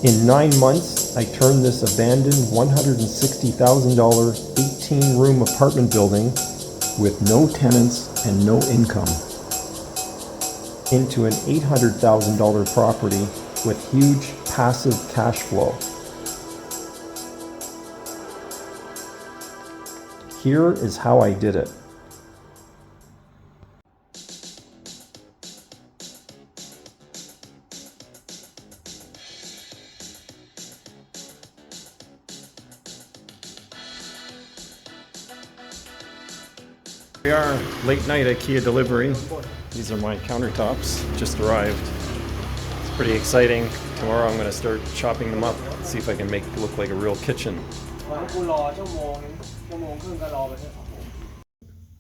In 9 months, I turned this abandoned $160,000 18-room apartment building with no tenants and no income into an $800,000 property with huge passive cash flow. Here is how I did it. We are late night IKEA delivery. These are my countertops, just arrived. It's pretty exciting. Tomorrow I'm going to start chopping them up, see if I can make it look like a real kitchen.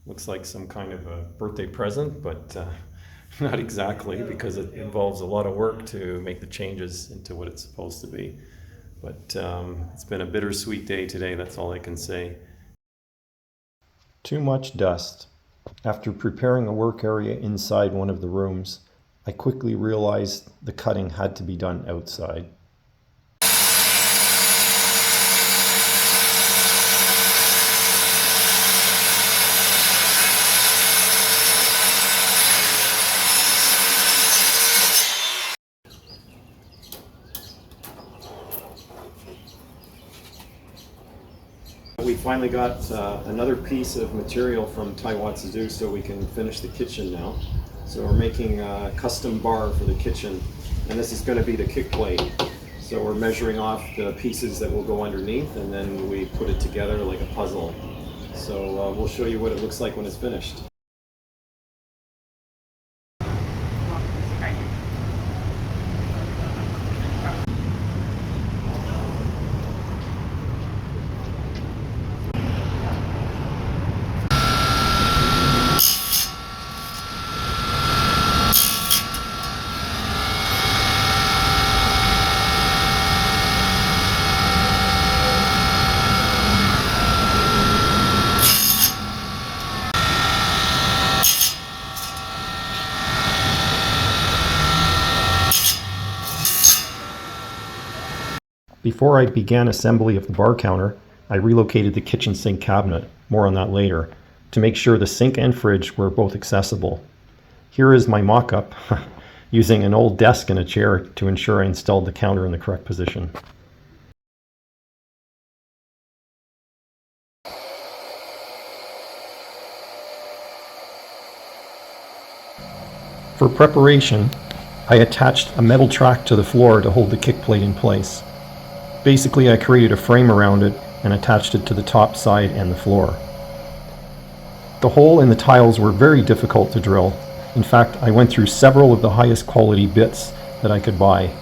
Looks like some kind of a birthday present, but not exactly, because it involves a lot of work to make the changes into what it's supposed to be. But it's been a bittersweet day today, that's all I can say. Too much dust. After preparing a work area inside one of the rooms, I quickly realized the cutting had to be done outside. We finally got another piece of material from Taiwan so we can finish the kitchen now. So we're making a custom bar for the kitchen, and this is going to be the kick plate. So we're measuring off the pieces that will go underneath, and then we put it together like a puzzle. So we'll show you what it looks like when it's finished. Before I began assembly of the bar counter, I relocated the kitchen sink cabinet, more on that later, to make sure the sink and fridge were both accessible. Here is my mock-up, using an old desk and a chair to ensure I installed the counter in the correct position. For preparation, I attached a metal track to the floor to hold the kick plate in place. Basically, I created a frame around it and attached it to the top, side, and the floor. The hole in the tiles were very difficult to drill. In fact, I went through several of the highest quality bits that I could buy.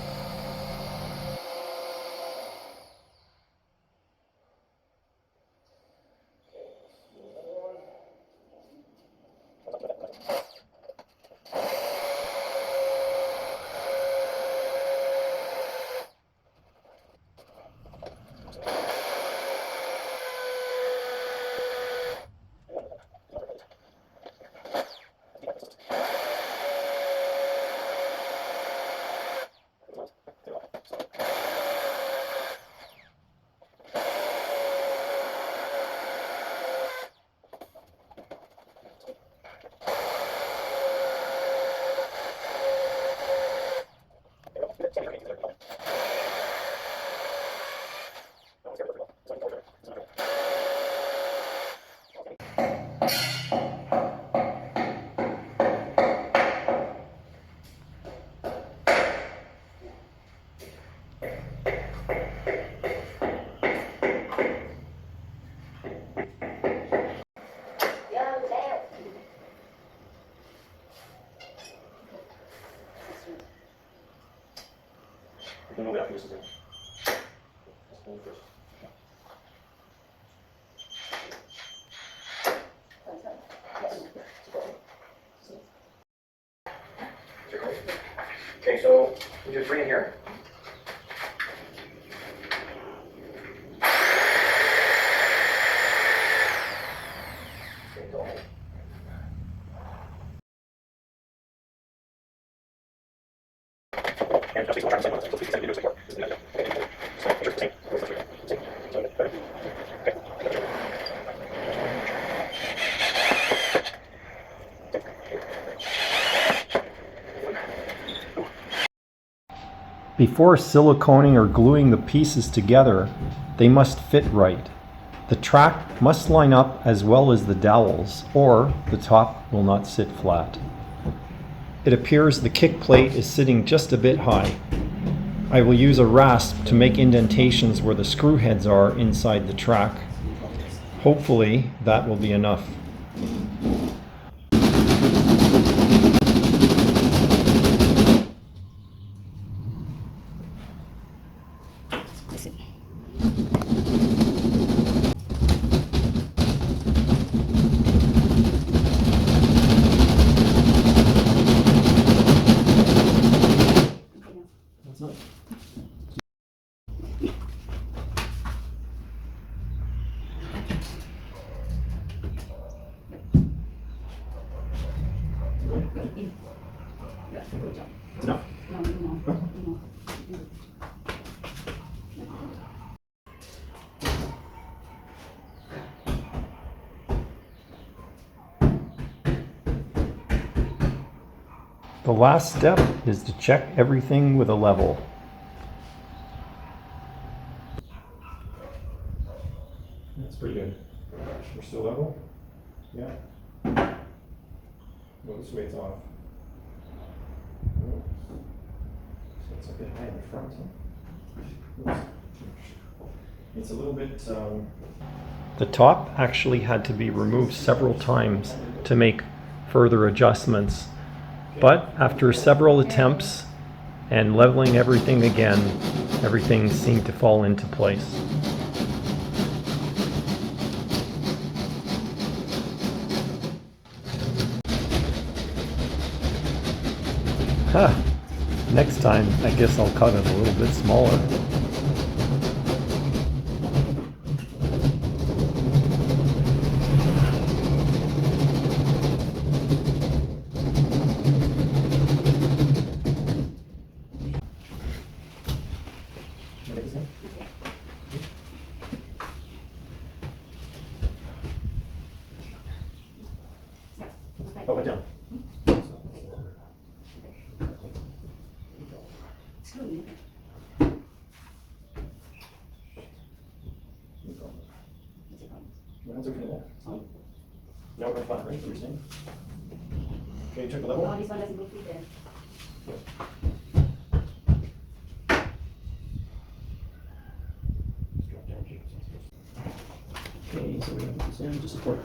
Okay, so we do 3 in here. Before siliconing or gluing the pieces together, they must fit right. The track must line up as well as the dowels, or the top will not sit flat. It appears the kick plate is sitting just a bit high. I will use a rasp to make indentations where the screw heads are inside the track. Hopefully that will be enough. The last step is to check everything with a level. That's pretty good. We're still level? Yeah. Well, this way it's off. Oh. So it's a bit high in the front, huh? Oops. It's a little bit... The top actually had to be removed several times to make further adjustments. But after several attempts and leveling everything again, everything seemed to fall into place. Huh. Next time, I guess I'll cut it a little bit smaller. Oh, down. Now we're flat, right? You're saying? Okay, check the level. No, this one doesn't go through there. Okay, so we have this in to support.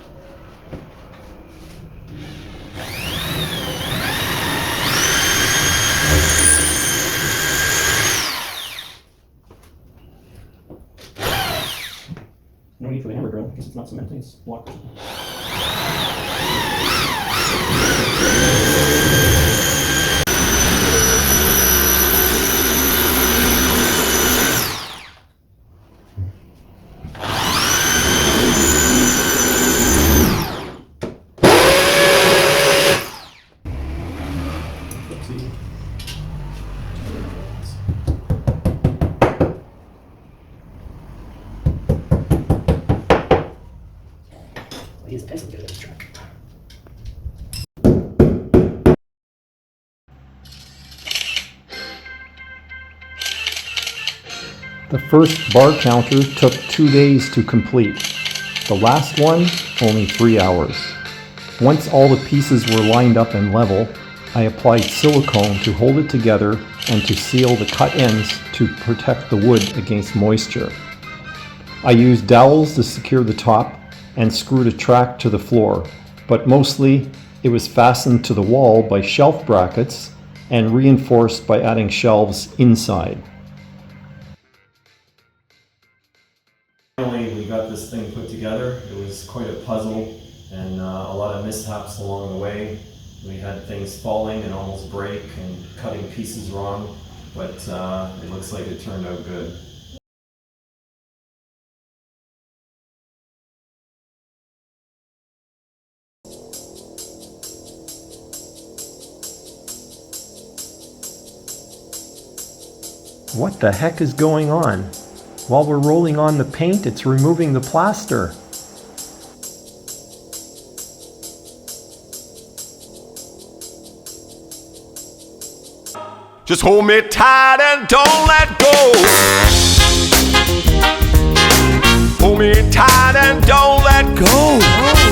No need for the hammer drill because it's not cementing, it's block. He's pissing through this truck. The first bar counter took 2 days to complete. The last one, only 3 hours. Once all the pieces were lined up and level, I applied silicone to hold it together and to seal the cut ends to protect the wood against moisture. I used dowels to secure the top and screwed a track to the floor, but mostly it was fastened to the wall by shelf brackets and reinforced by adding shelves inside. Finally, we got this thing put together. It was quite a puzzle and a lot of mishaps along the way. We had things falling and almost break and cutting pieces wrong, but it looks like it turned out good. What the heck is going on? While we're rolling on the paint, it's removing the plaster. Just hold me tight and don't let go. Hold me tight and don't let go.